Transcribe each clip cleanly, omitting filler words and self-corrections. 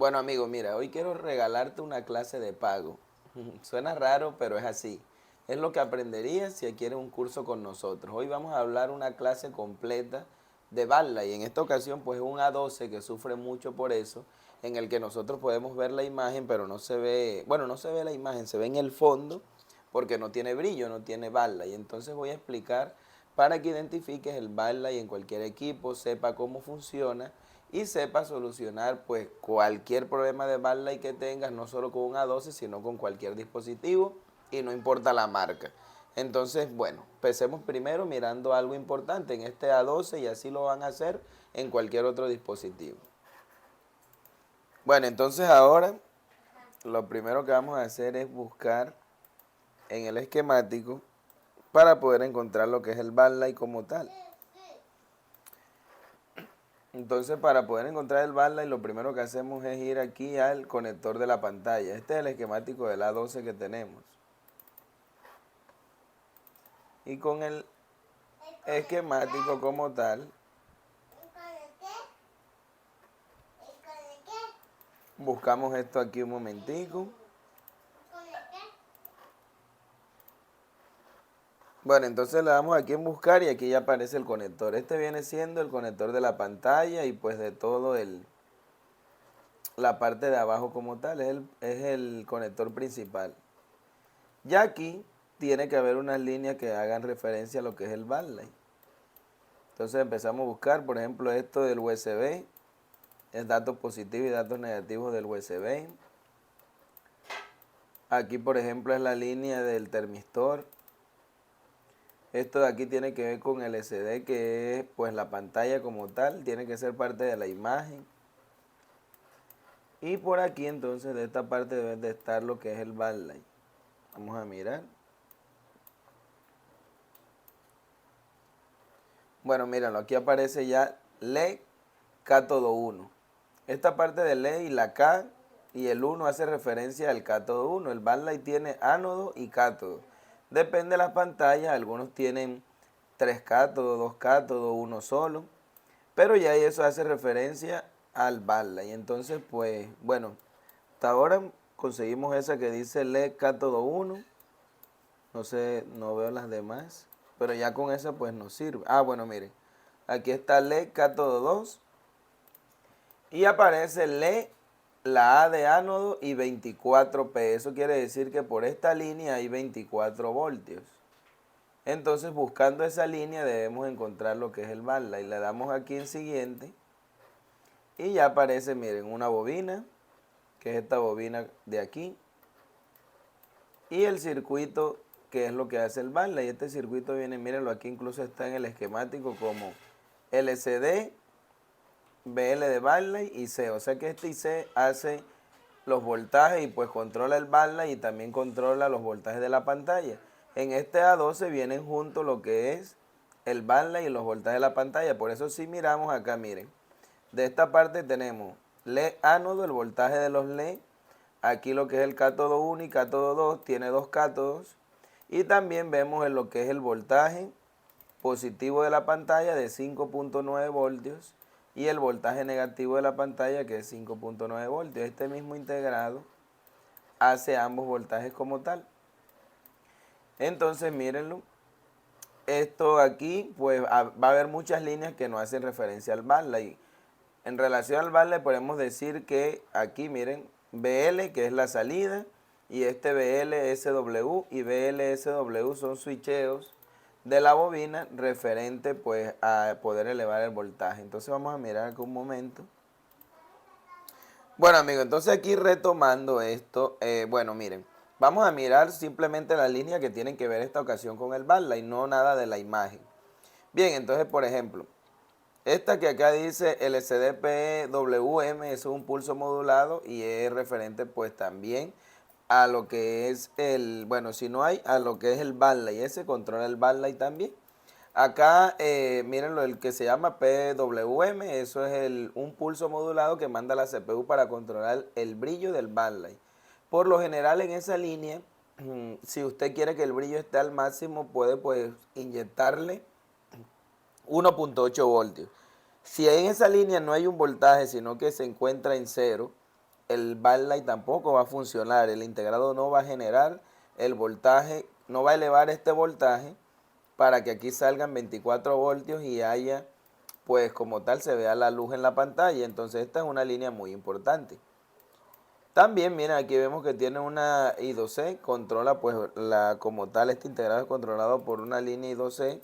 Bueno, amigo, mira, hoy quiero regalarte una clase de pago. Suena raro, pero es así. Es lo que aprenderías si adquieres un curso con nosotros. Hoy vamos a hablar una clase completa de Balla y en esta ocasión pues un A12 que sufre mucho por eso, en el que nosotros podemos ver la imagen, pero no se ve, bueno, no se ve la imagen, se ve en el fondo porque no tiene brillo, no tiene Balla. Y entonces voy a explicar para que identifiques el Balla y en cualquier equipo sepa cómo funciona y sepa solucionar pues cualquier problema de backlight que tengas, no solo con un A12, sino con cualquier dispositivo y no importa la marca. Entonces, bueno, empecemos primero mirando algo importante en este A12 y así lo van a hacer en cualquier otro dispositivo. Bueno, entonces ahora lo primero que vamos a hacer es buscar en el esquemático para poder encontrar lo que es el backlight como tal. Entonces, para poder encontrar el backlight, lo primero que hacemos es ir aquí al conector de la pantalla. Este es el esquemático del A12 que tenemos. Y con el esquemático como tal, buscamos esto aquí un momentico. Bueno, entonces le damos aquí en buscar y aquí ya aparece el conector. Este viene siendo el conector de la pantalla y pues de todo la parte de abajo como tal, es el conector principal. Ya aquí tiene que haber unas líneas que hagan referencia a lo que es el backlight. Entonces empezamos a buscar, por ejemplo, esto del USB, es datos positivos y datos negativos del USB. Aquí, por ejemplo, es la línea del termistor. Esto de aquí tiene que ver con el LCD, que es pues la pantalla como tal, tiene que ser parte de la imagen. Y por aquí entonces de esta parte debe de estar lo que es el backlight. Vamos a mirar. Bueno, míralo, aquí aparece ya LED cátodo 1. Esta parte de LED y la K y el 1 hace referencia al cátodo 1. El backlight tiene ánodo y cátodo. Depende de las pantallas, algunos tienen 3 cátodos, 2 cátodos, uno solo. Pero ya eso hace referencia al backlight. Entonces, pues, bueno, hasta ahora conseguimos esa que dice LED cátodo 1. No sé, no veo las demás. Pero ya con esa pues nos sirve. Ah, bueno, miren. Aquí está LED cátodo 2. Y aparece LED, la A de ánodo y 24P. Eso quiere decir que por esta línea hay 24 voltios. Entonces buscando esa línea debemos encontrar lo que es el backlight. Le damos aquí en siguiente. Y ya aparece, miren, una bobina, que es esta bobina de aquí. Y el circuito, que es lo que hace el backlight. Este circuito viene, mírenlo, aquí incluso está en el esquemático como LCD, BL de backlight y C. O sea que este IC hace los voltajes y pues controla el backlight y también controla los voltajes de la pantalla. En este A12 vienen juntos lo que es el backlight y los voltajes de la pantalla. Por eso si miramos acá, miren, de esta parte tenemos LED ánodo, el voltaje de los LED. Aquí lo que es el cátodo 1 y cátodo 2, tiene dos cátodos. Y también vemos en lo que es el voltaje positivo de la pantalla de 5.9 voltios y el voltaje negativo de la pantalla que es 5.9 voltios. Este mismo integrado hace ambos voltajes como tal. Entonces mírenlo, esto aquí pues va a haber muchas líneas que no hacen referencia al backlight. En relación al backlight podemos decir que aquí miren, BL que es la salida y este BLSW y BLSW son switcheos de la bobina referente pues a poder elevar el voltaje. Entonces vamos a mirar aquí un momento. Bueno amigos, entonces aquí retomando esto, bueno miren, vamos a mirar simplemente la línea que tienen que ver esta ocasión con el backlight, no nada de la imagen. Bien, entonces por ejemplo, esta que acá dice LCD-PWM es un pulso modulado y es referente pues también a lo que es el, bueno, si no hay, a lo que es el backlight. Ese controla el backlight también. Acá, mírenlo, el que se llama PWM, eso es un pulso modulado que manda la CPU para controlar el brillo del backlight. Por lo general en esa línea, si usted quiere que el brillo esté al máximo, puede pues inyectarle 1.8 voltios. Si en esa línea no hay un voltaje, sino que se encuentra en cero, el backlight tampoco va a funcionar, el integrado no va a generar el voltaje, no va a elevar este voltaje para que aquí salgan 24 voltios y haya, pues como tal, se vea la luz en la pantalla. Entonces esta es una línea muy importante. También, miren, aquí vemos que tiene una I2C, controla pues como tal, este integrado es controlado por una línea I2C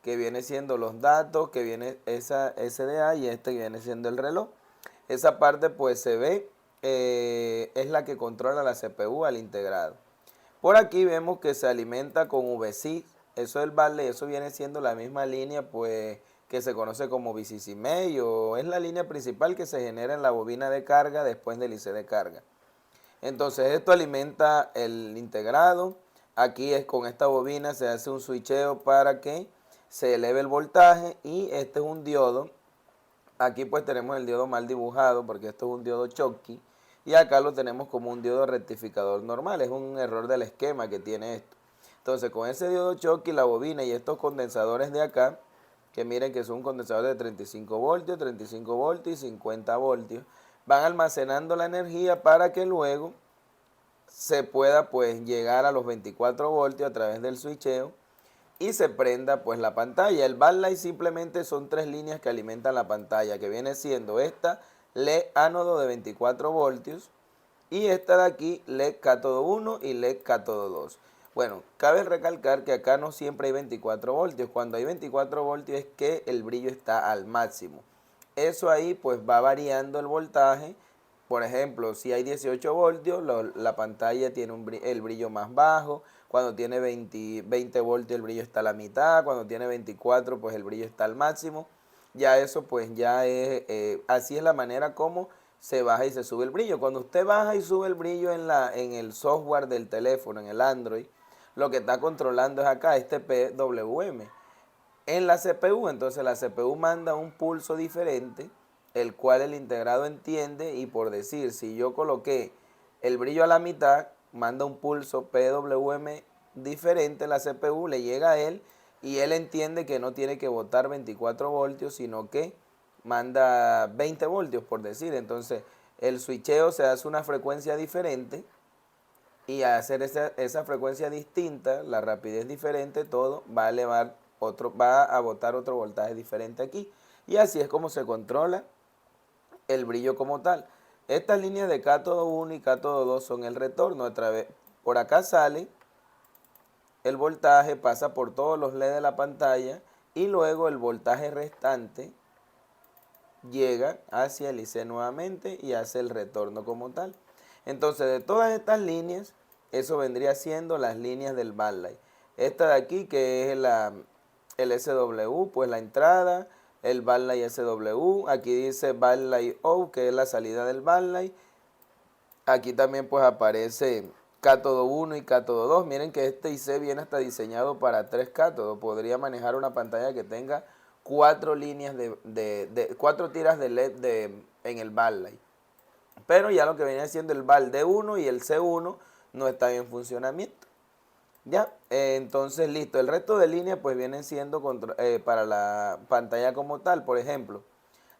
que viene siendo los datos, que viene esa SDA y este que viene siendo el reloj. Esa parte pues se ve, es la que controla la CPU al integrado. Por aquí vemos que se alimenta con VCIC, eso es el backlight, eso viene siendo la misma línea pues que se conoce como VCCME o es la línea principal que se genera en la bobina de carga después del IC de carga. Entonces esto alimenta el integrado, aquí es con esta bobina se hace un switcheo para que se eleve el voltaje y este es un diodo. Aquí pues tenemos el diodo mal dibujado porque esto es un diodo Schottky y acá lo tenemos como un diodo rectificador normal, es un error del esquema que tiene esto. Entonces con ese diodo Schottky, la bobina y estos condensadores de acá, que miren que son condensadores de 35 voltios y 50 voltios, van almacenando la energía para que luego se pueda pues llegar a los 24 voltios a través del switcheo y se prenda pues la pantalla. El backlight simplemente son tres líneas que alimentan la pantalla, que viene siendo esta LED ánodo de 24 voltios y esta de aquí LED cátodo 1 y LED cátodo 2. Bueno, cabe recalcar que acá no siempre hay 24 voltios. Cuando hay 24 voltios es que el brillo está al máximo. Eso ahí pues va variando el voltaje. Por ejemplo, si hay 18 voltios, la pantalla tiene el brillo más bajo. Cuando tiene 20 voltios el brillo está a la mitad. Cuando tiene 24 pues el brillo está al máximo. Ya eso pues ya es, así es la manera como se baja y se sube el brillo. Cuando usted baja y sube el brillo en el software del teléfono, en el Android, lo que está controlando es acá, este PWM. En la CPU, entonces la CPU manda un pulso diferente, el cual el integrado entiende y por decir, si yo coloqué el brillo a la mitad, manda un pulso PWM diferente, la CPU le llega a él y él entiende que no tiene que botar 24 voltios, sino que manda 20 voltios por decir. Entonces el switcheo se hace una frecuencia diferente y al hacer esa frecuencia distinta, la rapidez diferente, todo va a elevar otro, va a botar otro voltaje diferente aquí. Y así es como se controla el brillo como tal. Estas líneas de cátodo 1 y cátodo 2 son el retorno. Otra vez, por acá sale el voltaje, pasa por todos los LED de la pantalla y luego el voltaje restante llega hacia el IC nuevamente y hace el retorno como tal. Entonces, de todas estas líneas, eso vendría siendo las líneas del backlight. Esta de aquí, que es el SW, pues la entrada, el backlight SW. Aquí dice backlight O, que es la salida del backlight. Aquí también pues aparece cátodo 1 y cátodo 2. Miren que este IC viene hasta diseñado para 3 cátodos. Podría manejar una pantalla que tenga 4 líneas 4 tiras de LED en el backlight. Pero ya lo que venía siendo el BAL D1 y el C1 no está en funcionamiento. Ya, entonces listo. El resto de líneas pues vienen siendo para la pantalla como tal. Por ejemplo,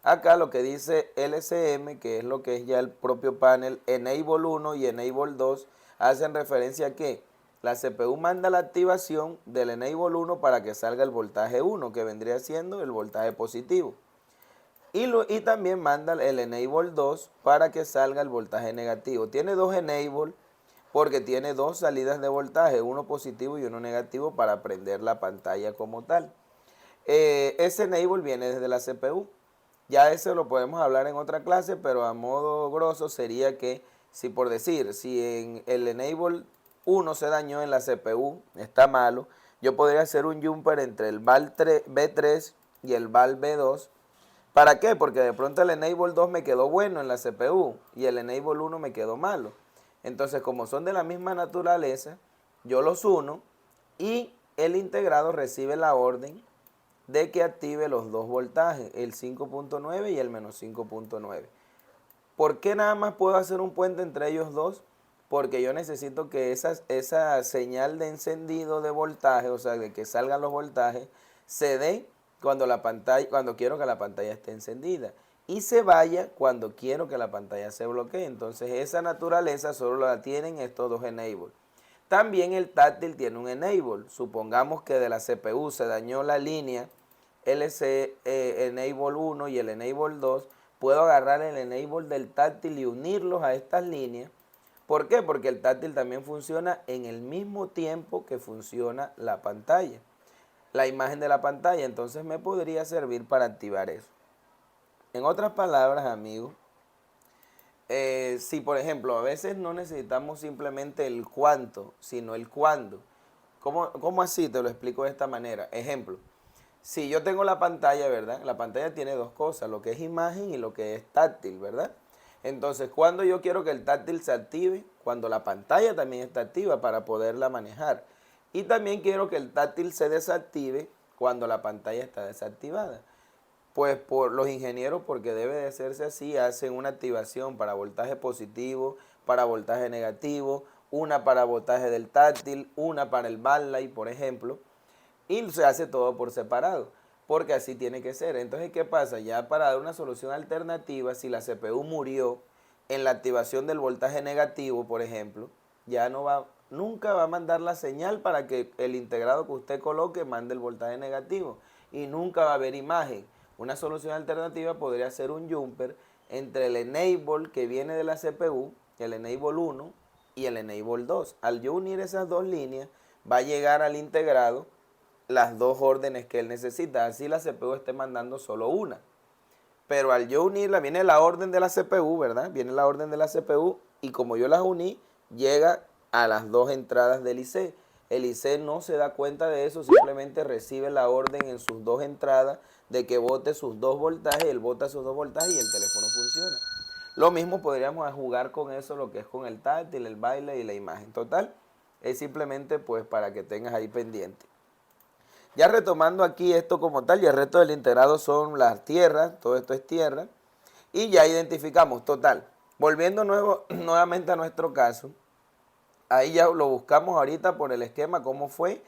acá lo que dice LCM, que es lo que es ya el propio panel, Enable 1 y Enable 2, hacen referencia a que la CPU manda la activación del Enable 1 para que salga el voltaje 1, que vendría siendo el voltaje positivo. Y también manda el Enable 2 para que salga el voltaje negativo. Tiene dos Enable porque tiene dos salidas de voltaje, uno positivo y uno negativo para prender la pantalla como tal. Ese Enable viene desde la CPU. Ya eso lo podemos hablar en otra clase, pero a modo grosso sería que si por decir, si en el Enable 1 se dañó en la CPU, está malo, yo podría hacer un jumper entre el VAL B3 y el VAL B2. ¿Para qué? Porque de pronto el Enable 2 me quedó bueno en la CPU y el Enable 1 me quedó malo. Entonces, como son de la misma naturaleza, yo los uno y el integrado recibe la orden de que active los dos voltajes, el 5.9 y el menos 5.9. ¿Por qué nada más puedo hacer un puente entre ellos dos? Porque yo necesito que esa señal de encendido de voltaje, o sea, de que salgan los voltajes, se dé cuando quiero que la pantalla esté encendida. y se vaya cuando quiero que la pantalla se bloquee. Entonces esa naturaleza solo la tienen estos dos enable. También el táctil tiene un enable. Supongamos que de la CPU se dañó la línea LC enable 1 y el enable 2. Puedo agarrar el enable del táctil y unirlos a estas líneas. ¿Por qué? Porque el táctil también funciona en el mismo tiempo que funciona la pantalla, la imagen de la pantalla. Entonces me podría servir para activar eso. En otras palabras, amigos, si por ejemplo a veces no necesitamos simplemente el cuánto, sino el cuándo. ¿Cómo así? Te lo explico de esta manera. Ejemplo, si yo tengo la pantalla, ¿verdad? La pantalla tiene dos cosas, lo que es imagen y lo que es táctil, ¿verdad? Entonces, cuando yo quiero que el táctil se active, cuando la pantalla también está activa para poderla manejar. Y también quiero que el táctil se desactive cuando la pantalla está desactivada. Pues por los ingenieros, porque debe de hacerse así, hacen una activación para voltaje positivo, para voltaje negativo, una para voltaje del táctil, una para el backlight, por ejemplo, y se hace todo por separado, porque así tiene que ser. Entonces, ¿qué pasa? Ya para dar una solución alternativa, si la CPU murió en la activación del voltaje negativo, por ejemplo, ya no va, nunca va a mandar la señal para que el integrado que usted coloque mande el voltaje negativo, y nunca va a haber imagen. Una solución alternativa podría ser un jumper entre el enable que viene de la CPU, el enable 1 y el enable 2. Al yo unir esas dos líneas, va a llegar al integrado las dos órdenes que él necesita. Así la CPU esté mandando solo una. Pero al yo unirla, viene la orden de la CPU, ¿verdad? Viene la orden de la CPU y como yo las uní, llega a las dos entradas del IC. El IC no se da cuenta de eso, simplemente recibe la orden en sus dos entradas de que bote sus dos voltajes, él bota sus dos voltajes y el teléfono funciona. Lo mismo podríamos jugar con eso, lo que es con el táctil, el baile y la imagen. Total, es simplemente pues para que tengas ahí pendiente. Ya retomando aquí esto como tal, y el resto del integrado son las tierras, todo esto es tierra, y ya identificamos, total. Volviendo nuevamente a nuestro caso, ahí ya lo buscamos ahorita por el esquema, cómo fue,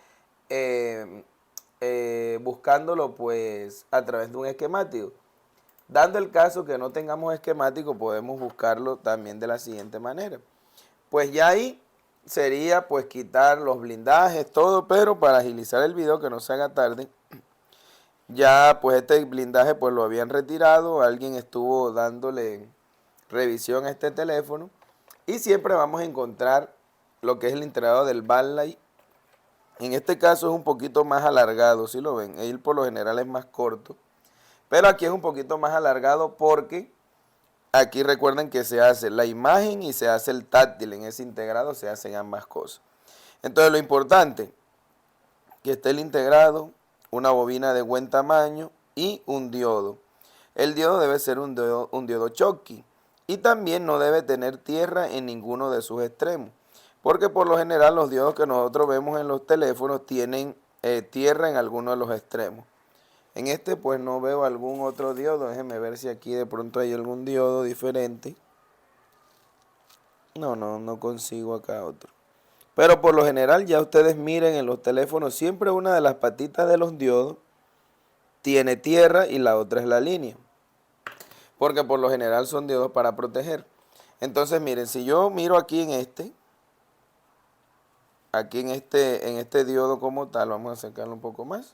buscándolo pues a través de un esquemático. Dando el caso que no tengamos esquemático, podemos buscarlo también de la siguiente manera. Pues ya ahí sería pues quitar los blindajes, todo, pero para agilizar el video que no se haga tarde, ya pues este blindaje pues lo habían retirado, alguien estuvo dándole revisión a este teléfono y siempre vamos a encontrar lo que es el integrado del backlight. En este caso es un poquito más alargado, si lo ven, él por lo general es más corto, pero aquí es un poquito más alargado porque aquí recuerden que se hace la imagen y se hace el táctil, en ese integrado se hacen ambas cosas. Entonces lo importante, que esté el integrado, una bobina de buen tamaño y un diodo. El diodo debe ser un diodo Schottky y también no debe tener tierra en ninguno de sus extremos, porque por lo general los diodos que nosotros vemos en los teléfonos tienen tierra en alguno de los extremos. En este pues no veo algún otro diodo, déjenme ver si aquí de pronto hay algún diodo diferente. No consigo acá otro. Pero por lo general ya ustedes miren en los teléfonos, siempre una de las patitas de los diodos tiene tierra y la otra es la línea. Porque por lo general son diodos para proteger. Entonces miren, si yo miro aquí en este diodo como tal, vamos a acercarlo un poco más.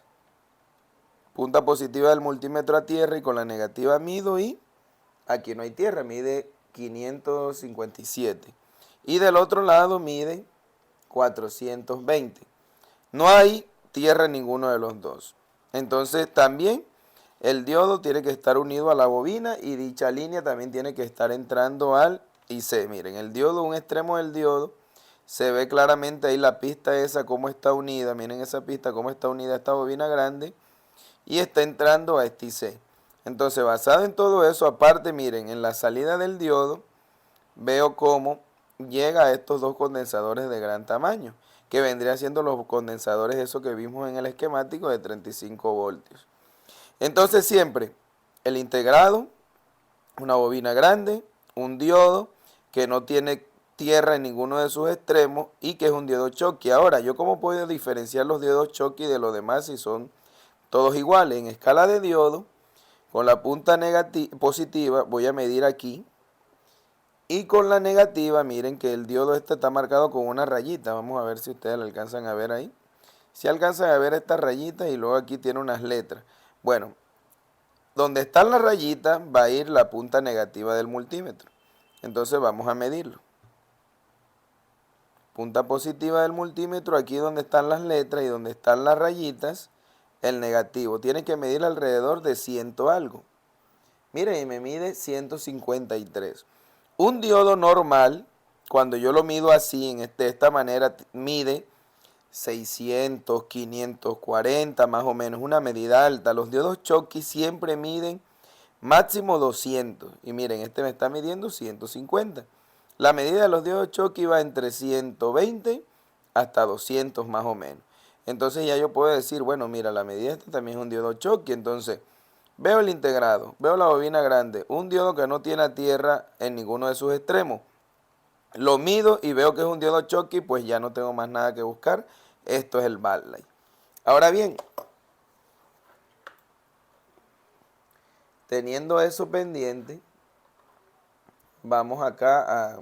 Punta positiva del multímetro a tierra y con la negativa mido y aquí no hay tierra, mide 557. Y del otro lado mide 420. No hay tierra en ninguno de los dos. Entonces también el diodo tiene que estar unido a la bobina y dicha línea también tiene que estar entrando al IC. Miren, el diodo, un extremo del diodo, se ve claramente ahí la pista esa cómo está unida. Miren esa pista cómo está unida a esta bobina grande y está entrando a este IC. Entonces, basado en todo eso, aparte, miren, en la salida del diodo, veo cómo llega a estos dos condensadores de gran tamaño, que vendrían siendo los condensadores esos que vimos en el esquemático de 35 voltios. Entonces, siempre el integrado, una bobina grande, un diodo que no tiene tierra en ninguno de sus extremos y que es un diodo Schottky. Ahora, ¿yo cómo puedo diferenciar los diodos Schottky de los demás si son todos iguales? En escala de diodo, Con la punta positiva voy a medir aquí. Y con la negativa, miren que el diodo este está marcado con una rayita. Vamos a ver si ustedes lo alcanzan a ver ahí. Si alcanzan a ver estas rayitas y luego aquí tiene unas letras. Bueno, donde están las rayitas va a ir la punta negativa del multímetro. Entonces vamos a medirlo. Punta positiva del multímetro, aquí donde están las letras y donde están las rayitas, el negativo. Tiene que medir alrededor de 100 algo. Miren, y me mide 153. Un diodo normal, cuando yo lo mido así, de esta manera, mide 600, 540 más o menos, una medida alta. Los diodos Schottky siempre miden máximo 200. Y miren, este me está midiendo 150. La medida de los diodos Schottky va entre 120 hasta 200 más o menos. Entonces ya yo puedo decir, bueno, mira, la medida esta también es un diodo Schottky. Entonces, veo el integrado, veo la bobina grande, un diodo que no tiene a tierra en ninguno de sus extremos. Lo mido y veo que es un diodo Schottky, pues ya no tengo más nada que buscar. Esto es el backlight. Ahora bien, teniendo eso pendiente, vamos acá a...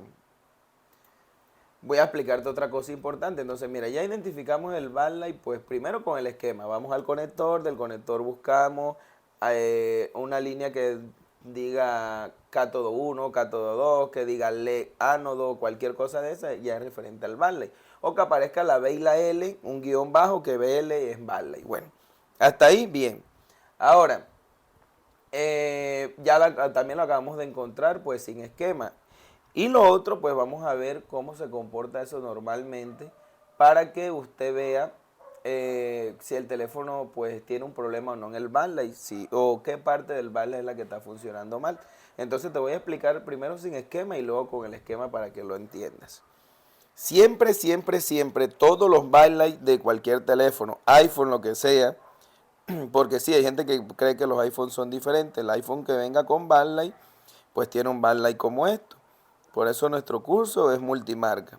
Voy a explicarte otra cosa importante. Entonces, mira, ya identificamos el backlight, pues primero con el esquema. Vamos al conector, del conector buscamos una línea que diga cátodo 1, cátodo 2, que diga LED, ánodo, cualquier cosa de esa, ya es referente al backlight. O que aparezca la B y la L, un guión bajo que BL es backlight. Bueno, hasta ahí bien. Ahora, también lo acabamos de encontrar pues sin esquema. Y lo otro, pues vamos a ver cómo se comporta eso normalmente para que usted vea si el teléfono pues tiene un problema o no en el backlight, o qué parte del backlight es la que está funcionando mal. Entonces te voy a explicar primero sin esquema y luego con el esquema para que lo entiendas. Siempre, siempre, siempre, todos los backlights de cualquier teléfono, iPhone, lo que sea, porque sí, hay gente que cree que los iPhones son diferentes. El iPhone que venga con backlight, pues tiene un backlight como esto. Por eso nuestro curso es multimarca.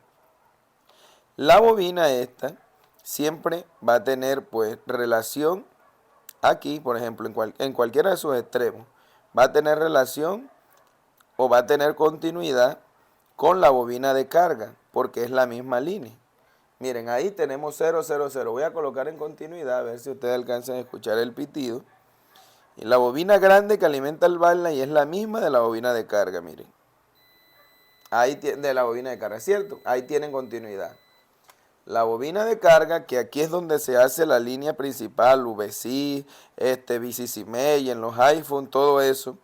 La bobina esta siempre va a tener pues relación aquí, por ejemplo, en cualquiera de sus extremos. Va a tener relación o va a tener continuidad con la bobina de carga, porque es la misma línea. Miren, ahí tenemos 0, 0, 0. Voy a colocar en continuidad, a ver si ustedes alcanzan a escuchar el pitido. Y la bobina grande que alimenta el backlight es la misma de la bobina de carga, miren. Ahí de la bobina de carga, ¿cierto? Ahí tienen continuidad. La bobina de carga, que aquí es donde se hace la línea principal, VC, VCCME, en los iPhone, todo eso.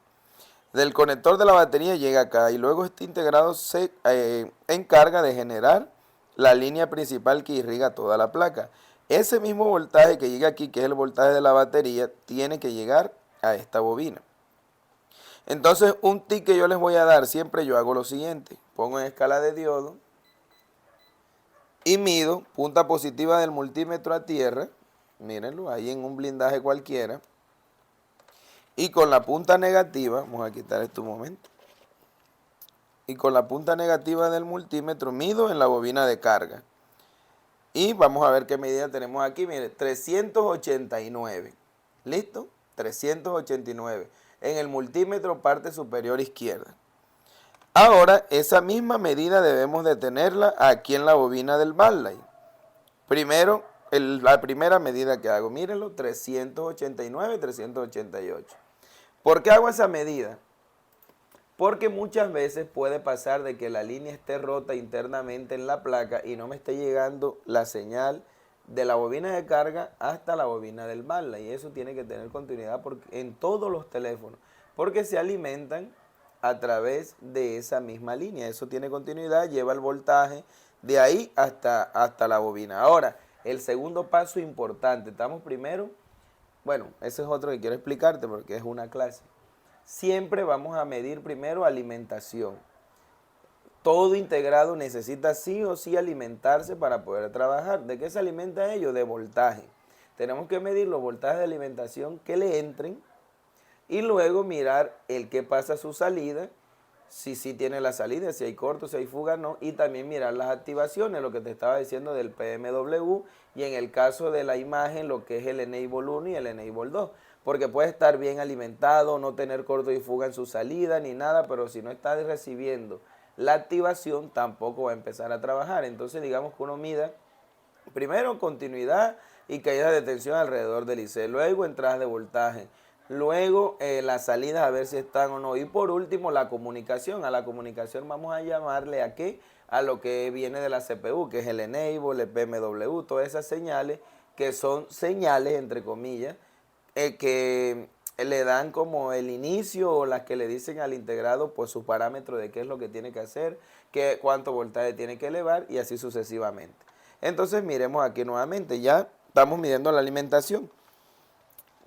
Del conector de la batería llega acá y luego este integrado se encarga de generar la línea principal que irriga toda la placa. Ese mismo voltaje que llega aquí, que es el voltaje de la batería, tiene que llegar a esta bobina. Entonces, un tip que yo les voy a dar, siempre yo hago lo siguiente. Pongo en escala de diodo y mido punta positiva del multímetro a tierra. Mírenlo, ahí en un blindaje cualquiera. Y con la punta negativa, vamos a quitar esto un momento. Y con la punta negativa del multímetro mido en la bobina de carga. Y vamos a ver qué medida tenemos aquí. Mire, 389. ¿Listo? 389. En el multímetro parte superior izquierda. Ahora, esa misma medida debemos de tenerla aquí en la bobina del backlight. Primero, la primera medida que hago, mírenlo, 389, 388. ¿Por qué hago esa medida? Porque muchas veces puede pasar de que la línea esté rota internamente en la placa y no me esté llegando la señal de la bobina de carga hasta la bobina del backlight. Y eso tiene que tener continuidad en todos los teléfonos, porque se alimentan a través de esa misma línea. Eso tiene continuidad, lleva el voltaje de ahí hasta la bobina. Ahora, el segundo paso importante, estamos primero, bueno, ese es otro que quiero explicarte porque es una clase. Siempre vamos a medir primero alimentación. Todo integrado necesita sí o sí alimentarse para poder trabajar. ¿De qué se alimenta ello? De voltaje. Tenemos que medir los voltajes de alimentación que le entren y luego mirar el que pasa a su salida, si sí tiene la salida, si hay corto, si hay fuga, no, y también mirar las activaciones, lo que te estaba diciendo del PMW, y en el caso de la imagen, lo que es el Enable 1 y el Enable 2. porque puede estar bien alimentado, no tener corto y fuga en su salida ni nada, pero si no está recibiendo la activación, tampoco va a empezar a trabajar. Entonces digamos que uno mida primero continuidad y caída de tensión alrededor del IC, luego entradas de voltaje, luego las salidas a ver si están o no, y por último la comunicación. A la comunicación vamos a llamarle ¿a qué? A lo que viene de la CPU, que es el enable, el PMW, todas esas señales que son señales, entre comillas, que le dan como el inicio o las que le dicen al integrado pues su parámetro de qué es lo que tiene que hacer, cuánto voltaje tiene que elevar y así sucesivamente. Entonces miremos aquí nuevamente, ya estamos midiendo la alimentación.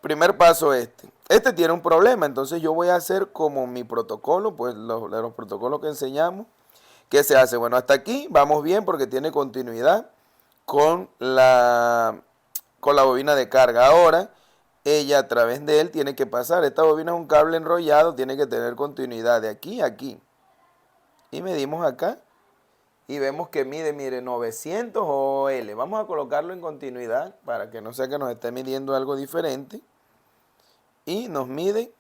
Primer paso este. Este tiene un problema, entonces yo voy a hacer como mi protocolo, pues los protocolos que enseñamos. ¿Qué se hace? Bueno, hasta aquí vamos bien porque tiene continuidad con la bobina de carga. Ahora, ella a través de él tiene que pasar. Esta bobina es un cable enrollado, tiene que tener continuidad de aquí a aquí. Y medimos acá y vemos que mide, mire, 900 OL. Vamos a colocarlo en continuidad para que no sea que nos esté midiendo algo diferente. Y nos mide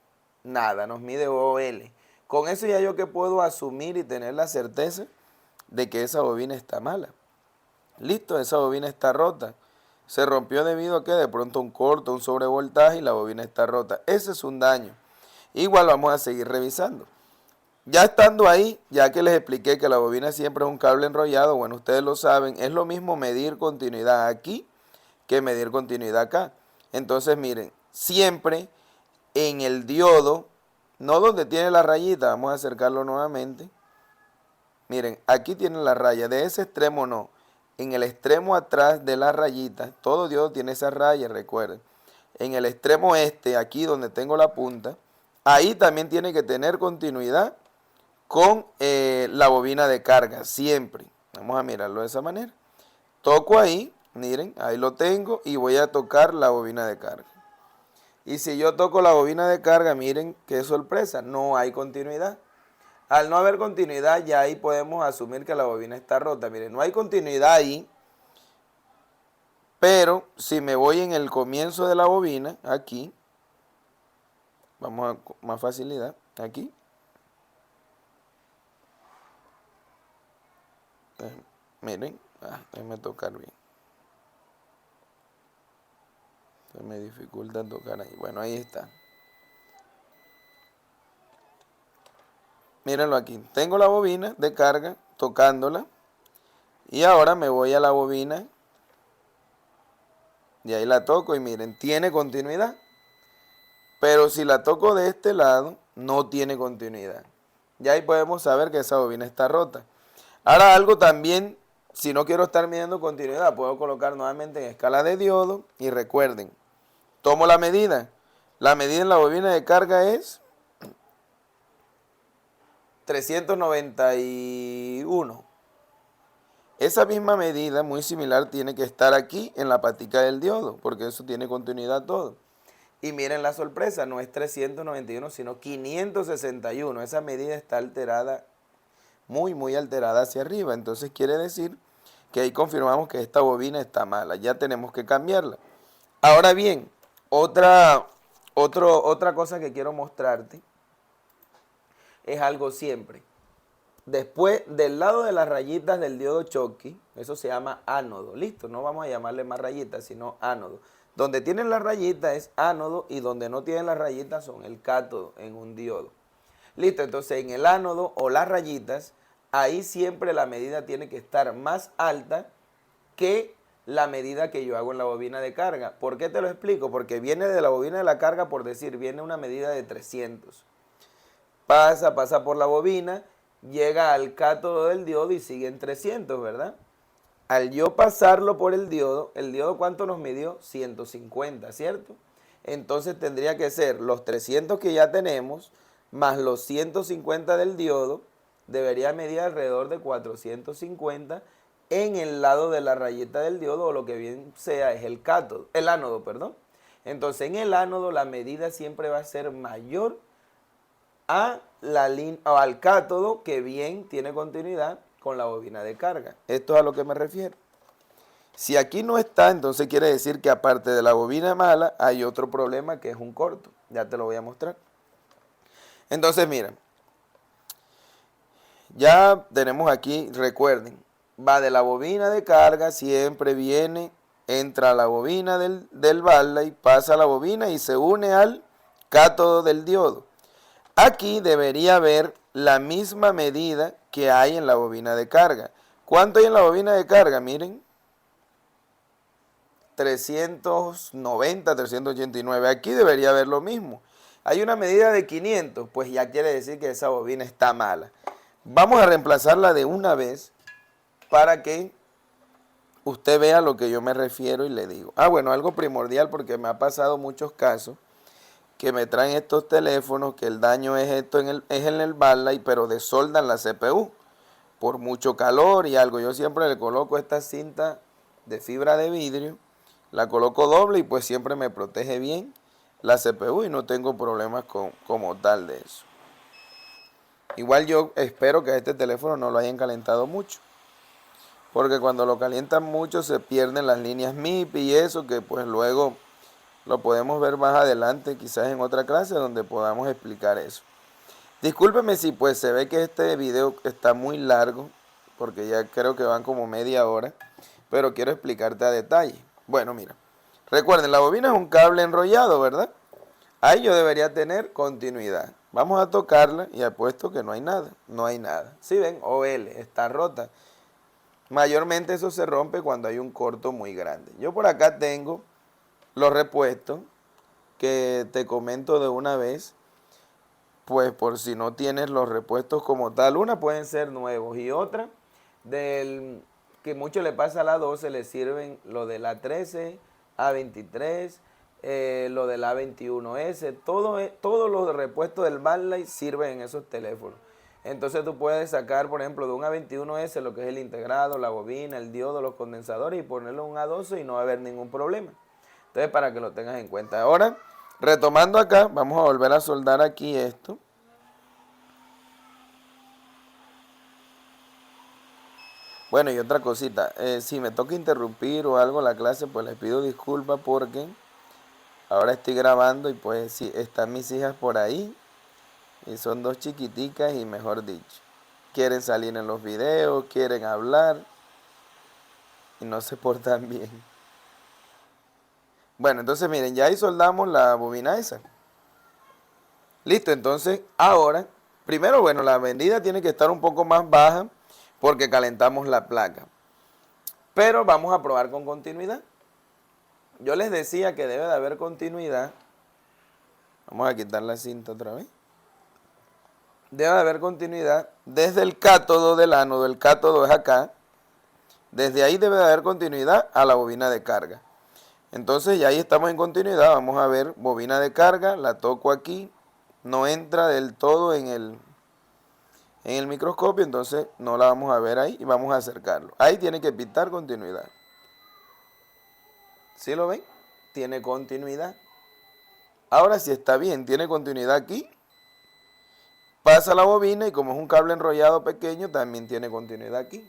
nada, nos mide OL. Con eso ya yo que puedo asumir y tener la certeza de que esa bobina está mala. Listo, esa bobina está rota. Se rompió debido a que de pronto un corto, un sobrevoltaje y la bobina está rota. Ese es un daño. Igual vamos a seguir revisando. Ya estando ahí, ya que les expliqué que la bobina siempre es un cable enrollado, bueno, ustedes lo saben, es lo mismo medir continuidad aquí que medir continuidad acá. Entonces miren, siempre en el diodo, no donde tiene la rayita, vamos a acercarlo nuevamente. Miren, aquí tiene la raya, de ese extremo no. En el extremo atrás de la rayita, todo diodo tiene esa raya, recuerden. En el extremo este, aquí donde tengo la punta, ahí también tiene que tener continuidad con la bobina de carga, siempre. Vamos a mirarlo de esa manera. Toco ahí, miren, ahí lo tengo y voy a tocar la bobina de carga. Y si yo toco la bobina de carga, miren qué sorpresa, no hay continuidad. Al no haber continuidad, ya ahí podemos asumir que la bobina está rota. Miren, no hay continuidad ahí, pero si me voy en el comienzo de la bobina, aquí, vamos a más facilidad, aquí. Miren, déjenme tocar bien. Se me dificulta tocar ahí. Bueno, ahí está. Mírenlo aquí. Tengo la bobina de carga tocándola. Y ahora me voy a la bobina. Y ahí la toco y miren, tiene continuidad. Pero si la toco de este lado, no tiene continuidad. Ya ahí podemos saber que esa bobina está rota. Ahora algo también, si no quiero estar midiendo continuidad, puedo colocar nuevamente en escala de diodo. Y recuerden, tomo la medida. La medida en la bobina de carga es 391. Esa misma medida, muy similar, tiene que estar aquí en la patica del diodo, porque eso tiene continuidad todo. Y miren la sorpresa, no es 391, sino 561. Esa medida está alterada, muy alterada hacia arriba. Entonces quiere decir que ahí confirmamos que esta bobina está mala. Ya tenemos que cambiarla. Ahora bien, otra cosa que quiero mostrarte es algo siempre. Después, del lado de las rayitas del diodo Schottky, eso se llama ánodo. Listo, no vamos a llamarle más rayitas, sino ánodo. Donde tienen las rayitas es ánodo y donde no tienen las rayitas son el cátodo en un diodo. Listo, entonces en el ánodo o las rayitas, ahí siempre la medida tiene que estar más alta que la medida que yo hago en la bobina de carga. ¿Por qué te lo explico? Porque viene de la bobina de la carga, por decir, viene una medida de 300. Pasa por la bobina, llega al cátodo del diodo y sigue en 300, ¿verdad? Al yo pasarlo por el diodo ¿cuánto nos midió? 150, ¿cierto? Entonces tendría que ser los 300 que ya tenemos, más los 150 del diodo, debería medir alrededor de 450 en el lado de la rayeta del diodo, o lo que bien sea es el cátodo, el ánodo, perdón. Entonces en el ánodo la medida siempre va a ser mayor al cátodo, que bien tiene continuidad con la bobina de carga. Esto es a lo que me refiero. Si aquí no está, entonces quiere decir que aparte de la bobina mala, hay otro problema que es un corto. Ya te lo voy a mostrar. Entonces, mira, ya tenemos aquí, recuerden, va de la bobina de carga, siempre viene, entra a la bobina del Barley, pasa a la bobina y se une al cátodo del diodo. Aquí debería haber la misma medida que hay en la bobina de carga. ¿Cuánto hay en la bobina de carga? Miren, 390, 389. Aquí debería haber lo mismo. Hay una medida de 500, pues ya quiere decir que esa bobina está mala. Vamos a reemplazarla de una vez para que usted vea a lo que yo me refiero y le digo. Bueno, algo primordial porque me ha pasado muchos casos que me traen estos teléfonos que el daño es esto es en el Barley, pero desoldan la CPU por mucho calor y algo. Yo siempre le coloco esta cinta de fibra de vidrio, la coloco doble y pues siempre me protege bien la CPU y no tengo problemas como tal de eso. Igual yo espero que este teléfono no lo hayan calentado mucho, porque cuando lo calientan mucho se pierden las líneas MIPI y eso que pues luego lo podemos ver más adelante, quizás en otra clase donde podamos explicar eso. Discúlpeme si pues se ve que este video está muy largo, porque ya creo que van como media hora, pero quiero explicarte a detalle. Bueno, mira, recuerden, la bobina es un cable enrollado, ¿verdad? Ahí yo debería tener continuidad. Vamos a tocarla y apuesto que no hay nada, no hay nada. ¿Sí ven? OL, está rota. Mayormente eso se rompe cuando hay un corto muy grande. Yo por acá tengo los repuestos que te comento de una vez, pues por si no tienes los repuestos como tal. Una pueden ser nuevos y otra del que mucho le pasa a la 12, le sirven lo de la 13, A23, lo de la A21S, todos los repuestos del Barley sirven en esos teléfonos. Entonces tú puedes sacar, por ejemplo, de un A21S lo que es el integrado, la bobina, el diodo, los condensadores y ponerlo en un A12 y no va a haber ningún problema. Entonces, para que lo tengas en cuenta. Ahora, retomando acá, vamos a volver a soldar aquí esto. Bueno, y otra cosita, si me toca interrumpir o algo la clase, pues les pido disculpas porque ahora estoy grabando y pues sí, están mis hijas por ahí y son dos chiquiticas y mejor dicho, quieren salir en los videos, quieren hablar y no se portan bien. Bueno, entonces miren, ya ahí soldamos la bobina esa. Listo, entonces ahora, primero, bueno, la medida tiene que estar un poco más baja porque calentamos la placa. Pero vamos a probar con continuidad. Yo les decía que debe de haber continuidad. Vamos a quitar la cinta otra vez. Debe de haber continuidad desde el cátodo del ánodo. El cátodo es acá. Desde ahí debe de haber continuidad a la bobina de carga. Entonces ya ahí estamos en continuidad. Vamos a ver bobina de carga. La toco aquí. No entra del todo en el microscopio. Entonces no la vamos a ver ahí. Y vamos a acercarlo. Ahí tiene que pitar continuidad. ¿Sí lo ven? Tiene continuidad. Ahora sí está bien. Tiene continuidad aquí. Pasa la bobina y como es un cable enrollado pequeño, también tiene continuidad aquí.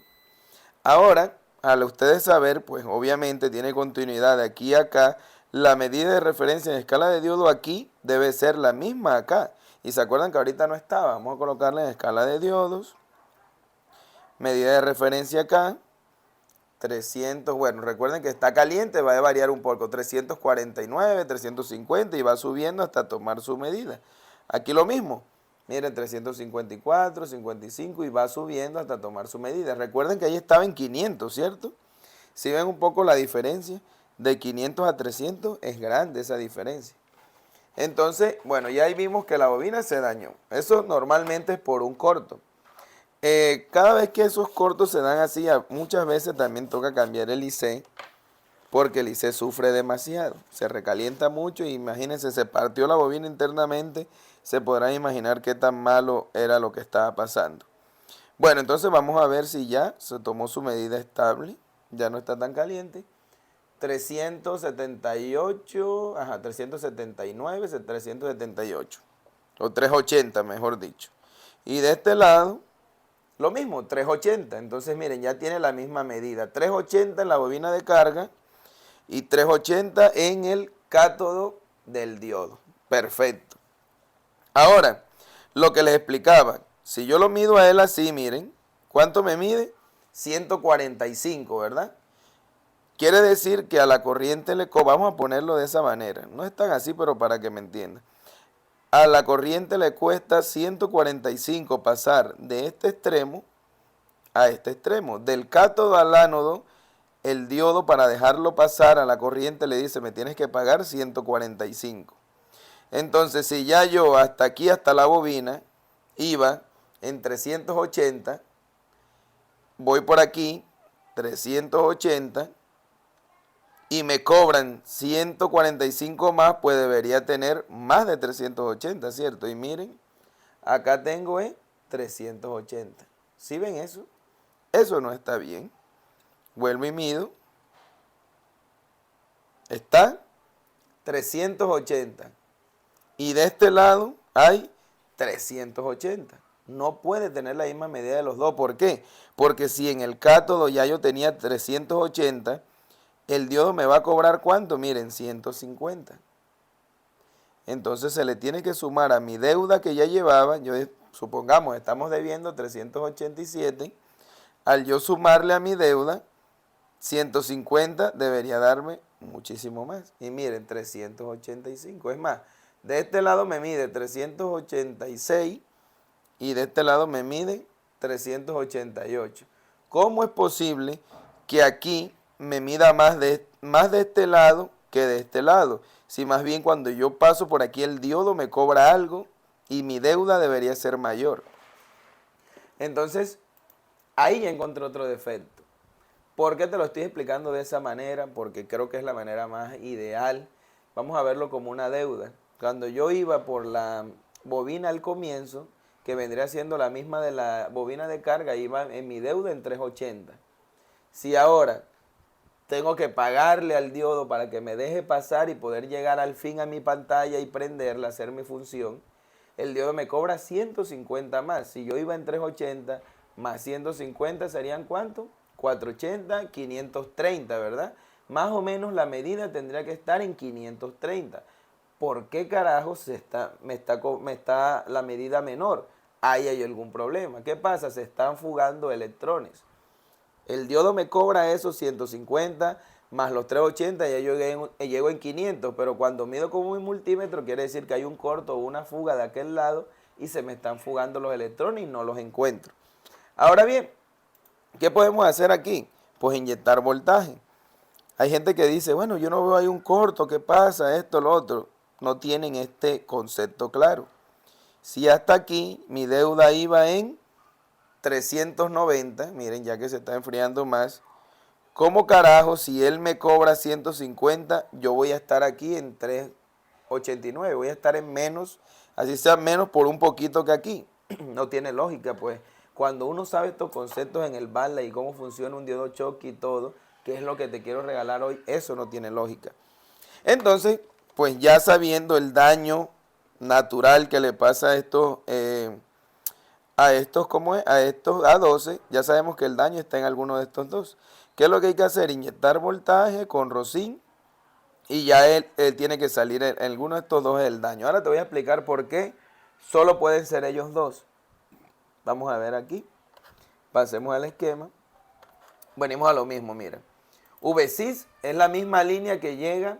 Ahora, al ustedes saber, pues obviamente tiene continuidad de aquí a acá. La medida de referencia en escala de diodo aquí debe ser la misma acá. Y se acuerdan que ahorita no estaba. Vamos a colocarla en escala de diodos. Medida de referencia acá. 300, bueno, recuerden que está caliente, va a variar un poco. 349, 350 y va subiendo hasta tomar su medida. Aquí lo mismo. Miren, 354, 55 y va subiendo hasta tomar su medida. Recuerden que ahí estaba en 500, ¿cierto? Si ven un poco la diferencia, de 500 a 300 es grande esa diferencia. Entonces, bueno, ya ahí vimos que la bobina se dañó. Eso normalmente es por un corto. Cada vez que esos cortos se dan así, muchas veces también toca cambiar el IC, porque el IC sufre demasiado, se recalienta mucho y imagínense, se partió la bobina internamente, se podrán imaginar qué tan malo era lo que estaba pasando. Bueno, entonces vamos a ver si ya se tomó su medida estable, ya no está tan caliente. 378, 379, 378, o 380 mejor dicho. Y de este lado lo mismo, 380. Entonces miren, ya tiene la misma medida. 380 en la bobina de carga y 380 en el cátodo del diodo. Perfecto. Ahora, lo que les explicaba, si yo lo mido a él así, miren, ¿cuánto me mide? 145, ¿verdad? Quiere decir que a la corriente vamos a ponerlo de esa manera. No es tan así, pero para que me entiendan. A la corriente le cuesta 145 pasar de este extremo a este extremo. Del cátodo al ánodo, el diodo para dejarlo pasar a la corriente le dice, me tienes que pagar 145. Entonces, si ya yo hasta aquí, hasta la bobina, iba en 380, voy por aquí, 380, y me cobran 145 más, pues debería tener más de 380, ¿cierto? Y miren, acá tengo 380. ¿Sí ven eso? Eso no está bien. Vuelvo y mido. Está 380. Y de este lado hay 380. No puede tener la misma medida de los dos. ¿Por qué? Porque si en el cátodo ya yo tenía 380, el diodo me va a cobrar ¿cuánto? Miren, 150. Entonces se le tiene que sumar a mi deuda que ya llevaba. Supongamos, estamos debiendo 387. Al yo sumarle a mi deuda, 150 debería darme muchísimo más. Y miren, 385. Es más, de este lado me mide 386 y de este lado me mide 388. ¿Cómo es posible que aquí me mida más de este lado que de este lado? Si más bien cuando yo paso por aquí el diodo me cobra algo y mi deuda debería ser mayor. Entonces, ahí ya encontré otro defecto. ¿Por qué te lo estoy explicando de esa manera? Porque creo que es la manera más ideal. Vamos a verlo como una deuda. Cuando yo iba por la bobina al comienzo, que vendría siendo la misma de la bobina de carga, iba en mi deuda en 380. Si ahora tengo que pagarle al diodo para que me deje pasar y poder llegar al fin a mi pantalla y prenderla, hacer mi función, el diodo me cobra 150 más. Si yo iba en 380 más 150 serían ¿cuánto? 480, 530, ¿verdad? Más o menos la medida tendría que estar en 530. ¿Por qué carajos me está la medida menor? Ahí hay algún problema. ¿Qué pasa? Se están fugando electrones. El diodo me cobra esos 150 más los 380, ya yo llego en 500, pero cuando mido con un multímetro quiere decir que hay un corto o una fuga de aquel lado y se me están fugando los electrones y no los encuentro. Ahora bien, ¿qué podemos hacer aquí? Pues inyectar voltaje. Hay gente que dice, bueno, yo no veo ahí un corto, ¿qué pasa? Esto, lo otro. No tienen este concepto claro. Si hasta aquí mi deuda iba en 390, miren, ya que se está enfriando más, ¿cómo carajo si él me cobra 150, yo voy a estar aquí en 389? Voy a estar en menos, así sea menos por un poquito que aquí. No tiene lógica, pues. Cuando uno sabe estos conceptos en el Barla y cómo funciona un diodo Schottky y todo, que es lo que te quiero regalar hoy, eso no tiene lógica. Entonces, pues ya sabiendo el daño natural que le pasa ¿cómo es? A estos A12, ya sabemos que el daño está en alguno de estos dos. ¿Qué es lo que hay que hacer? Inyectar voltaje con Rosin y ya él tiene que salir en alguno de estos dos el daño. Ahora te voy a explicar por qué solo pueden ser ellos dos. Vamos a ver aquí. Pasemos al esquema. Venimos a lo mismo, mira. VCIS es la misma línea que llega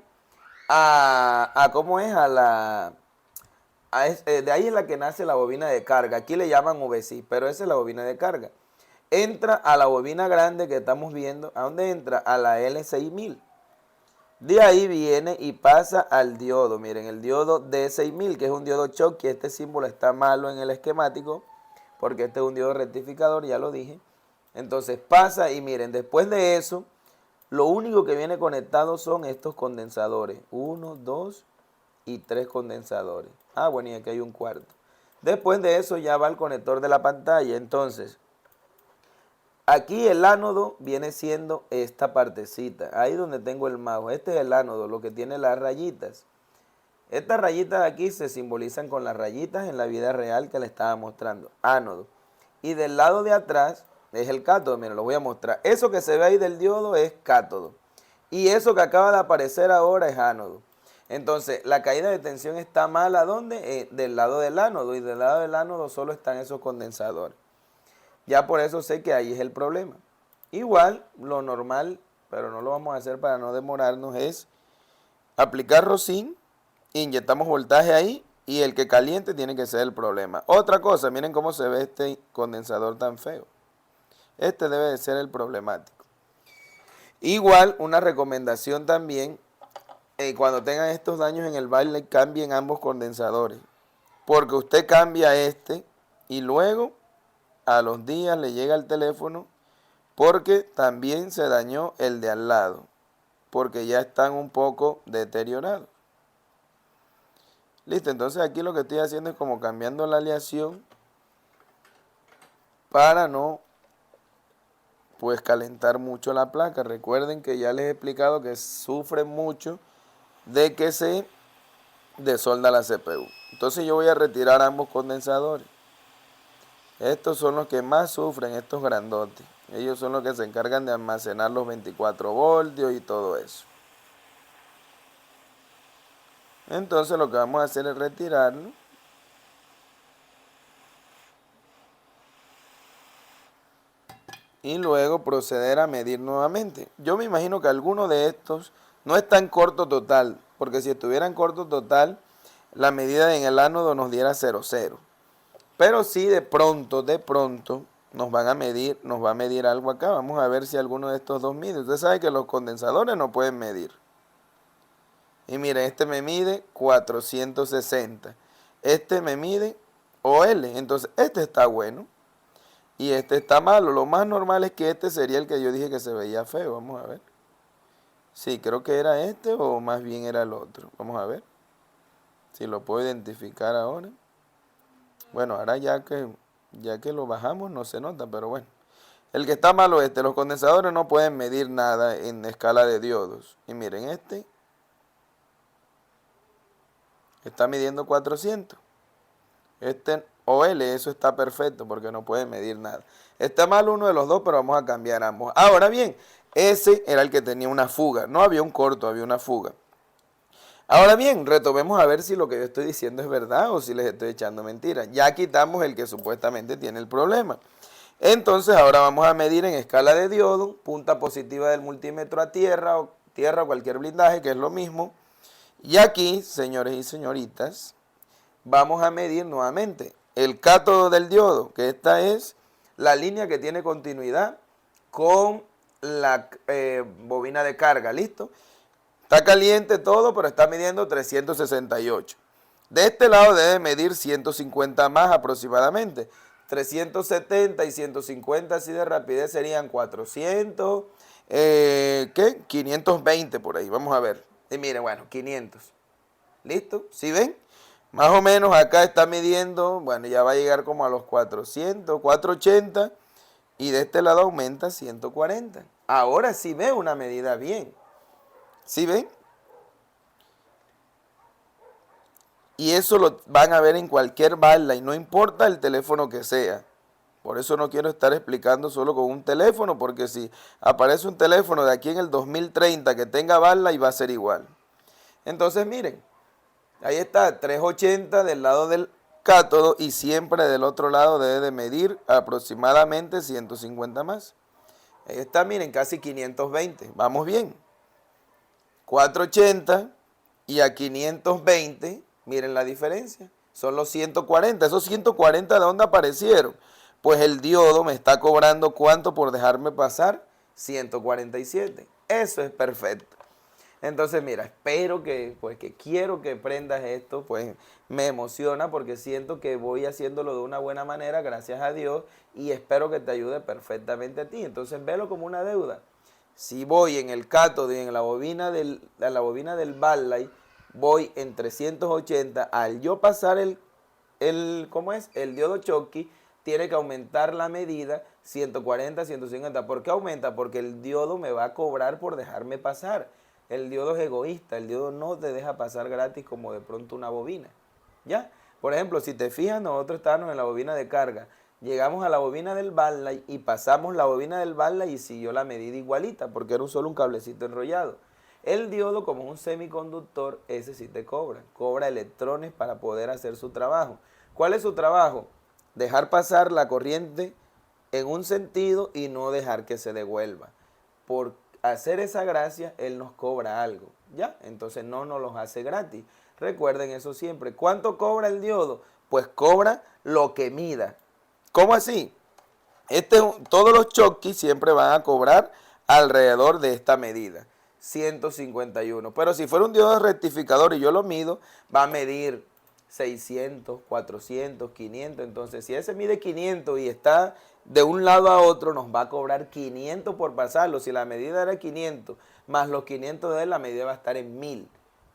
¿cómo es? De ahí es la que nace la bobina de carga. Aquí le llaman VCIS, pero esa es la bobina de carga. Entra a la bobina grande que estamos viendo. ¿A dónde entra? A la L6000. De ahí viene y pasa al diodo. Miren, el diodo D6000, que es un diodo Schottky. Este símbolo está malo en el esquemático, porque este es un diodo rectificador, ya lo dije. Entonces pasa y miren, después de eso, lo único que viene conectado son estos condensadores. 1, 2 y 3 condensadores. Ah, bueno, y aquí hay un cuarto. Después de eso ya va el conector de la pantalla. Entonces, aquí el ánodo viene siendo esta partecita. Ahí donde tengo el mouse. Este es el ánodo, lo que tiene las rayitas. Estas rayitas de aquí se simbolizan con las rayitas en la vida real que le estaba mostrando. Ánodo. y del lado de atrás es el cátodo. Miren, lo voy a mostrar. Eso que se ve ahí del diodo es cátodo. Y eso que acaba de aparecer ahora es ánodo. Entonces, la caída de tensión está mala, ¿dónde? Del lado del ánodo. Y del lado del ánodo solo están esos condensadores. Ya por eso sé que ahí es el problema. Igual, lo normal, pero no lo vamos a hacer para no demorarnos, es aplicar rocín, inyectamos voltaje ahí y el que caliente tiene que ser el problema. Otra cosa, miren cómo se ve este condensador tan feo. Este debe de ser el problemático. Igual, una recomendación también, cuando tengan estos daños en el baile, cambien ambos condensadores. Porque usted cambia este y luego a los días le llega el teléfono porque también se dañó el de al lado, porque ya están un poco deteriorados. Listo, entonces aquí lo que estoy haciendo es como cambiando la aleación para no pues calentar mucho la placa. Recuerden que ya les he explicado que sufren mucho de que se desolda la CPU. Entonces yo voy a retirar ambos condensadores. Estos son los que más sufren, estos grandotes. Ellos son los que se encargan de almacenar los 24 voltios y todo eso. Entonces lo que vamos a hacer es retirarlo. Y luego proceder a medir nuevamente. Yo me imagino que alguno de estos no está en corto total, porque si estuviera en corto total, la medida en el ánodo nos diera 0,0. Pero sí de pronto nos va a medir algo acá. Vamos a ver si alguno de estos dos mide. Usted sabe que los condensadores no pueden medir. Y miren, este me mide 460. Este me mide OL. Entonces, este está bueno. Y este está malo. Lo más normal es que este sería el que yo dije que se veía feo. Vamos a ver. Sí, creo que era este o más bien era el otro. Vamos a ver. Si lo puedo identificar ahora. Bueno, ahora ya que lo bajamos no se nota, pero bueno. El que está malo es este. Los condensadores no pueden medir nada en escala de diodos. Y miren, este está midiendo 400. Este OL, eso está perfecto porque no puede medir nada. Está mal uno de los dos, pero vamos a cambiar ambos. Ahora bien, ese era el que tenía una fuga. No había un corto, había una fuga. Ahora bien, retomemos a ver si lo que yo estoy diciendo es verdad o si les estoy echando mentiras. Ya quitamos el que supuestamente tiene el problema. Entonces ahora vamos a medir en escala de diodo, punta positiva del multímetro a tierra o cualquier blindaje, que es lo mismo. Y aquí, señores y señoritas, vamos a medir nuevamente el cátodo del diodo, que esta es la línea que tiene continuidad con la bobina de carga, ¿listo? Está caliente todo, pero está midiendo 368. De este lado debe medir 150 más aproximadamente. 370 y 150 así de rapidez serían 400, 520 por ahí, vamos a ver. Y miren, bueno, 500. ¿Listo? ¿Sí ven? Más o menos acá está midiendo, bueno, ya va a llegar como a los 400, 480 y de este lado aumenta 140. Ahora sí ve una medida bien. ¿Sí ven? Y eso lo van a ver en cualquier barra y no importa el teléfono que sea. Por eso no quiero estar explicando solo con un teléfono, porque si aparece un teléfono de aquí en el 2030 que tenga barra y va a ser igual. Entonces miren, ahí está, 380 del lado del cátodo y siempre del otro lado debe de medir aproximadamente 150 más. Ahí está, miren, casi 520. Vamos bien. 480 y a 520, miren la diferencia. Son los 140. Esos 140 ¿de dónde aparecieron? Pues el diodo me está cobrando ¿cuánto por dejarme pasar? 147. Eso es perfecto. Entonces, mira, espero que quiero que prendas esto, pues me emociona porque siento que voy haciéndolo de una buena manera, gracias a Dios, y espero que te ayude perfectamente a ti. Entonces, velo como una deuda. Si voy en el cátodo y en la bobina del backlight, voy en 380, al yo pasar ¿cómo es? El diodo Schottky, tiene que aumentar la medida 140, 150. ¿Por qué aumenta? Porque el diodo me va a cobrar por dejarme pasar. El diodo es egoísta, el diodo no te deja pasar gratis como de pronto una bobina. ¿Ya? Por ejemplo, si te fijas, nosotros estábamos en la bobina de carga. Llegamos a la bobina del backlight y pasamos la bobina del backlight y siguió la medida igualita porque era solo un cablecito enrollado. El diodo, como es un semiconductor, ese sí te cobra electrones para poder hacer su trabajo. ¿Cuál es su trabajo? Dejar pasar la corriente en un sentido y no dejar que se devuelva. Por hacer esa gracia, él nos cobra algo, ¿ya? Entonces no nos los hace gratis. Recuerden eso siempre. ¿Cuánto cobra el diodo? Pues cobra lo que mida. ¿Cómo así? Todos los Schottky siempre van a cobrar alrededor de esta medida, 151. Pero si fuera un diodo rectificador y yo lo mido, va a medir 600, 400, 500. Entonces, si ese mide 500 y está de un lado a otro, nos va a cobrar 500 por pasarlo. Si la medida era 500 más los 500 de él, la medida va a estar en 1000,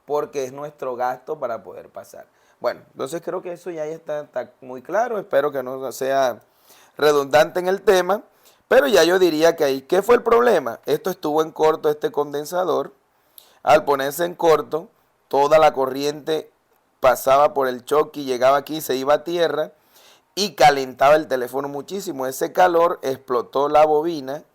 porque es nuestro gasto para poder pasar. Bueno, entonces creo que eso ya está muy claro. Espero que no sea redundante en el tema, pero ya yo diría que ahí, ¿qué fue el problema? Esto estuvo en corto, este condensador. Al ponerse en corto, toda la corriente pasaba por el Schottky, llegaba aquí, se iba a tierra y calentaba el teléfono muchísimo. Ese calor explotó la bobina,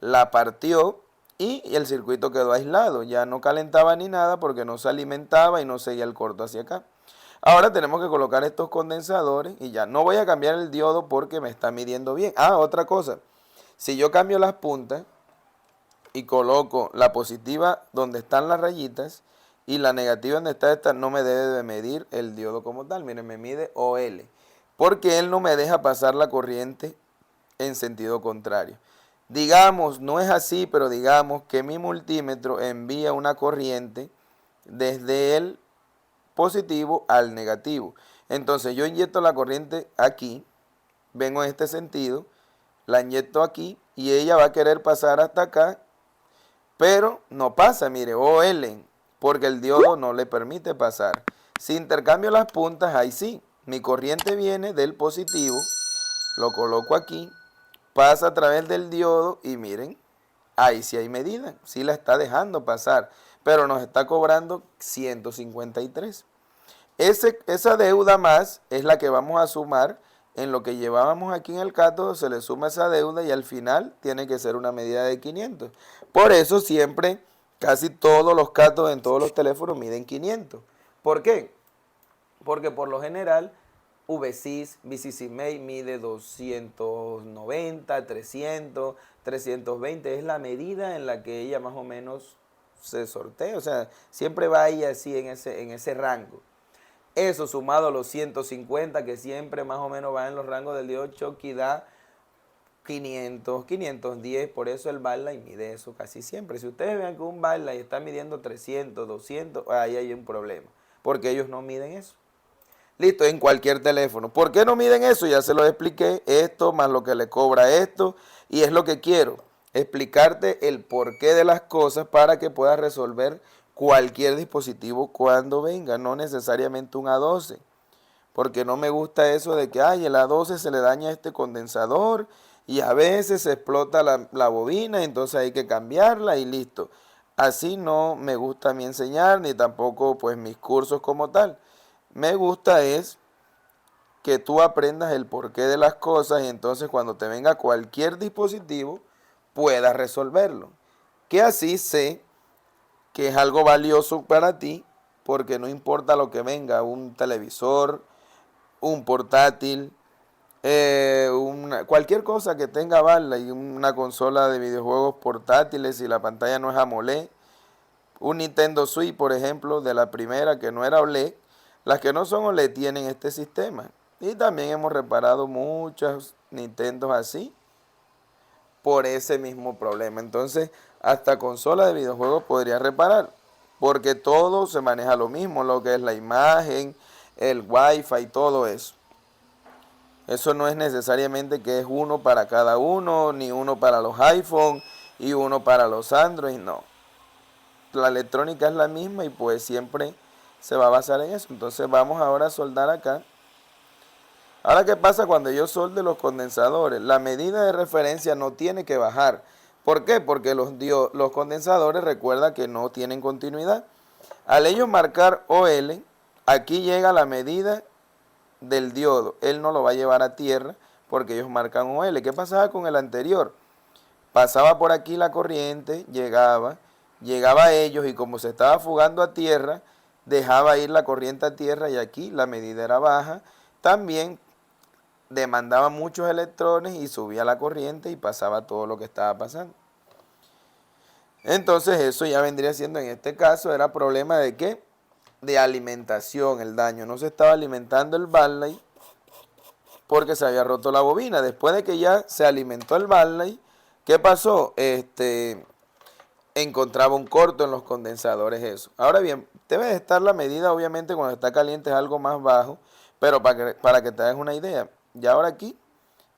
la partió y el circuito quedó aislado. Ya no calentaba ni nada porque no se alimentaba y no seguía el corto hacia acá. Ahora tenemos que colocar estos condensadores y ya no voy a cambiar el diodo porque me está midiendo bien. Ah, otra cosa. Si yo cambio las puntas y coloco la positiva donde están las rayitas y la negativa donde está esta, no me debe de medir el diodo como tal. Miren, me mide OL, porque él no me deja pasar la corriente en sentido contrario. Digamos, no es así, pero digamos que mi multímetro envía una corriente desde el positivo al negativo. Entonces yo inyecto la corriente aquí, vengo en este sentido, la inyecto aquí y ella va a querer pasar hasta acá, pero no pasa, mire, OL, porque el diodo no le permite pasar. Si intercambio las puntas, ahí sí, mi corriente viene del positivo, lo coloco aquí, pasa a través del diodo y miren, ahí sí hay medida, sí la está dejando pasar, pero nos está cobrando 153. Esa deuda más es la que vamos a sumar en lo que llevábamos aquí en el cátodo, se le suma esa deuda y al final tiene que ser una medida de 500. Por eso siempre, casi todos los cátodos en todos los teléfonos miden 500. ¿Por qué? Porque por lo general VCIS, VCCMate mide 290, 300, 320. Es la medida en la que ella más o menos se sortea. O sea, siempre va ahí así en ese rango. Eso sumado a los 150, que siempre más o menos va en los rangos del diodo Schottky, da 500, 510. Por eso el backlight mide eso casi siempre. Si ustedes ven que un backlight está midiendo 300, 200, ahí hay un problema, porque ellos no miden eso. Listo, en cualquier teléfono. ¿Por qué no miden eso? Ya se lo expliqué, esto más lo que le cobra esto, y es lo que quiero, explicarte el porqué de las cosas para que puedas resolver cualquier dispositivo cuando venga, no necesariamente un A12, porque no me gusta eso de que, ay, el A12 se le daña este condensador y a veces se explota la bobina, entonces hay que cambiarla y listo. Así no me gusta a mí enseñar, ni tampoco pues mis cursos como tal. Me gusta es que tú aprendas el porqué de las cosas y entonces cuando te venga cualquier dispositivo puedas resolverlo. Que así sé que es algo valioso para ti, porque no importa lo que venga, un televisor, un portátil, cualquier cosa que tenga bala y una consola de videojuegos portátiles y la pantalla no es AMOLED, un Nintendo Switch, por ejemplo, de la primera que no era OLED, las que no son OLED tienen este sistema. Y también hemos reparado muchos Nintendos así por ese mismo problema. Entonces, hasta consola de videojuegos podría reparar, porque todo se maneja lo mismo, lo que es la imagen, el Wi-Fi y todo eso. Eso no es necesariamente que es uno para cada uno, ni uno para los iPhone y uno para los Android, no. La electrónica es la misma y pues siempre se va a basar en eso. Entonces vamos ahora a soldar acá. Ahora, ¿qué pasa cuando yo solde los condensadores? La medida de referencia no tiene que bajar. ¿Por qué? Porque los condensadores, recuerda que no tienen continuidad. Al ellos marcar OL, aquí llega la medida del diodo. Él no lo va a llevar a tierra porque ellos marcan OL. ¿Qué pasaba con el anterior? Pasaba por aquí la corriente, llegaba a ellos y como se estaba fugando a tierra, dejaba ir la corriente a tierra y aquí la medida era baja. También demandaba muchos electrones y subía la corriente y pasaba todo lo que estaba pasando. Entonces eso ya vendría siendo, en este caso, era problema de ¿qué? De alimentación, el daño. No se estaba alimentando el Barley porque se había roto la bobina. Después de que ya se alimentó el Barley, ¿qué pasó? Encontraba un corto en los condensadores eso. Ahora bien, debe de estar la medida, obviamente cuando está caliente es algo más bajo, pero para que te hagas una idea, ya ahora aquí,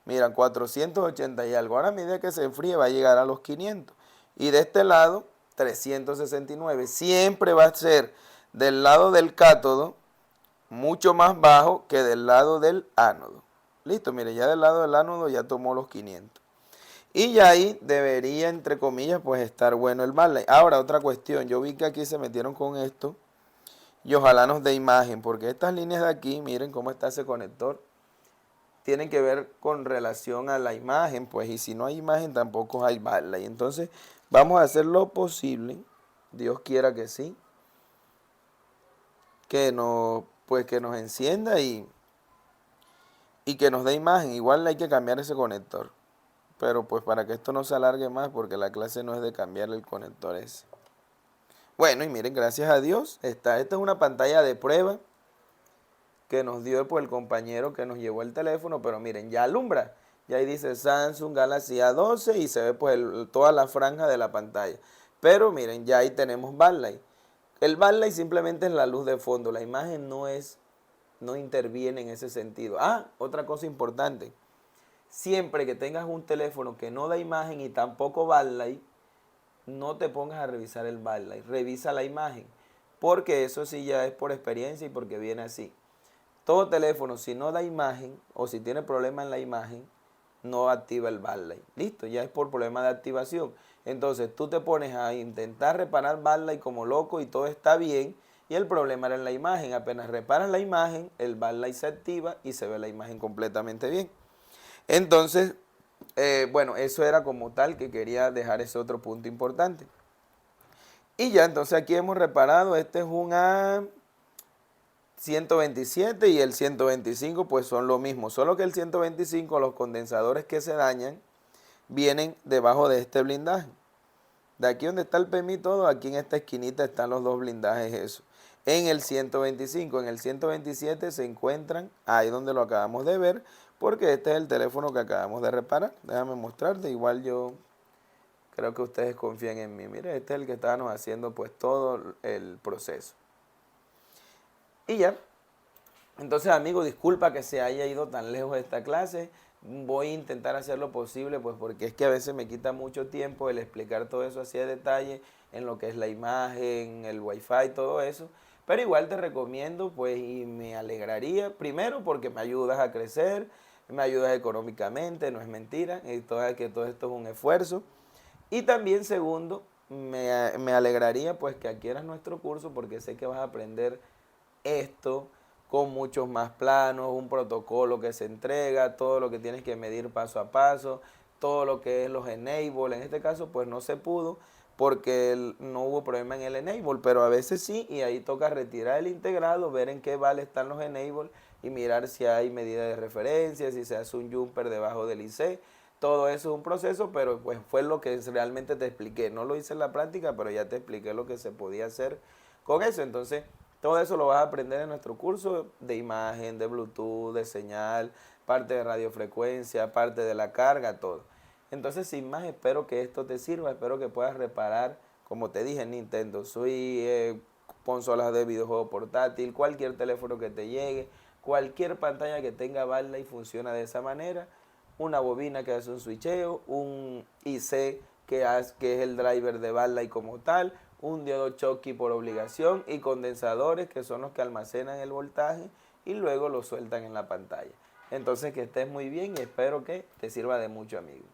miran, 480 y algo. Ahora a medida que se enfríe va a llegar a los 500. Y de este lado, 369. Siempre va a ser del lado del cátodo mucho más bajo que del lado del ánodo. Listo, mire, ya del lado del ánodo ya tomó los 500. Y ya ahí debería, entre comillas, pues estar bueno el Barley. Ahora, otra cuestión, yo vi que aquí se metieron con esto y ojalá nos dé imagen, porque estas líneas de aquí, miren cómo está ese conector, tienen que ver con relación a la imagen, pues, y si no hay imagen tampoco hay Barley. Entonces, vamos a hacer lo posible, Dios quiera que sí, pues, que nos encienda y que nos dé imagen. Igual hay que cambiar ese conector. Pero pues para que esto no se alargue más, porque la clase no es de cambiar el conector ese. Bueno, y miren, gracias a Dios, esta es una pantalla de prueba que nos dio pues, el compañero que nos llevó el teléfono, pero miren, ya alumbra. Y ahí dice Samsung Galaxy A12 y se ve pues toda la franja de la pantalla. Pero miren, ya ahí tenemos backlight. El backlight simplemente es la luz de fondo, la imagen no interviene en ese sentido. Ah, otra cosa importante. Siempre que tengas un teléfono que no da imagen y tampoco backlight, no te pongas a revisar el backlight, revisa la imagen, porque eso sí ya es por experiencia y porque viene así. Todo teléfono, si no da imagen o si tiene problema en la imagen, no activa el backlight. Listo, ya es por problema de activación. Entonces tú te pones a intentar reparar backlight como loco y todo está bien y el problema era en la imagen. Apenas reparas la imagen, el backlight se activa y se ve la imagen completamente bien. Entonces, bueno, eso era como tal que quería dejar ese otro punto importante. Y ya, entonces aquí hemos reparado, este es un A127 y el 125 pues son lo mismo, solo que el 125 los condensadores que se dañan vienen debajo de este blindaje. De aquí donde está el PMI todo, aquí en esta esquinita están los dos blindajes eso. En el 125, en el 127 se encuentran, ahí donde lo acabamos de ver, porque este es el teléfono que acabamos de reparar. Déjame mostrarte, igual yo creo que ustedes confían en mí. Mire, este es el que estábamos haciendo pues todo el proceso. Y ya, entonces amigos, disculpa que se haya ido tan lejos de esta clase. Voy a intentar hacer lo posible, pues porque es que a veces me quita mucho tiempo el explicar todo eso así de detalle, en lo que es la imagen, el wifi, todo eso. Pero igual te recomiendo, pues, y me alegraría, primero porque me ayudas a crecer, me ayudas económicamente, no es mentira, que todo esto es un esfuerzo. Y también, segundo, me alegraría, pues, que adquieras nuestro curso porque sé que vas a aprender esto con muchos más planos, un protocolo que se entrega, todo lo que tienes que medir paso a paso, todo lo que es los enable. En este caso pues no se pudo porque no hubo problema en el enable, pero a veces sí, y ahí toca retirar el integrado, ver en qué vale están los enable y mirar si hay medida de referencia, si se hace un jumper debajo del IC. Todo eso es un proceso, pero pues fue lo que realmente te expliqué. No lo hice en la práctica, pero ya te expliqué lo que se podía hacer con eso. Entonces, todo eso lo vas a aprender en nuestro curso de imagen, de Bluetooth, de señal, parte de radiofrecuencia, parte de la carga, todo. Entonces, sin más, espero que esto te sirva, espero que puedas reparar, como te dije, Nintendo Switch, consolas de videojuego portátil, cualquier teléfono que te llegue, cualquier pantalla que tenga bala y funciona de esa manera, una bobina que hace un switcheo, un IC que es el driver de bala y como tal, un diodo Schottky por obligación y condensadores que son los que almacenan el voltaje y luego lo sueltan en la pantalla. Entonces que estés muy bien y espero que te sirva de mucho, amigo.